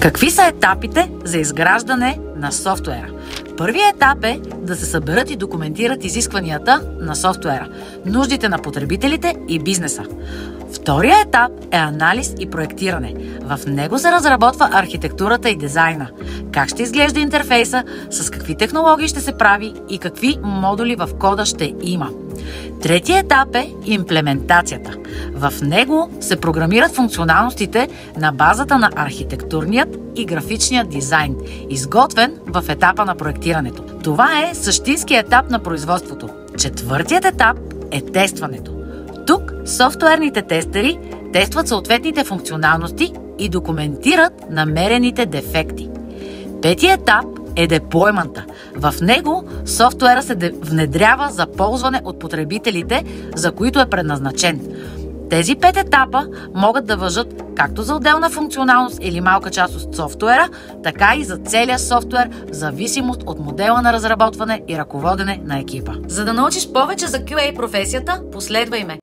Какви са етапите за изграждане на софтуера? Първият етап е да се съберат и документират изискванията на софтуера, нуждите на потребителите и бизнеса. Вторият етап е анализ и проектиране. В него се разработва архитектурата и дизайна. Как ще изглежда интерфейса, с какви технологии ще се прави и какви модули в кода ще има. Третият етап е имплементацията. В него се програмират функционалностите на базата на архитектурният и графичният дизайн, изготвен в етапа на проектирането. Това е същинският етап на производството. Четвъртият етап е тестването. Тук софтуерните тестери тестват съответните функционалности и документират намерените дефекти. Петият етап е деплоймента. В него софтуера се внедрява за ползване от потребителите, за които е предназначен. Тези 5 етапа могат да важат както за отделна функционалност или малка част от софтуера, така и за целия софтуер в зависимост от модела на разработване и ръководене на екипа. За да научиш повече за QA професията, последвай ме!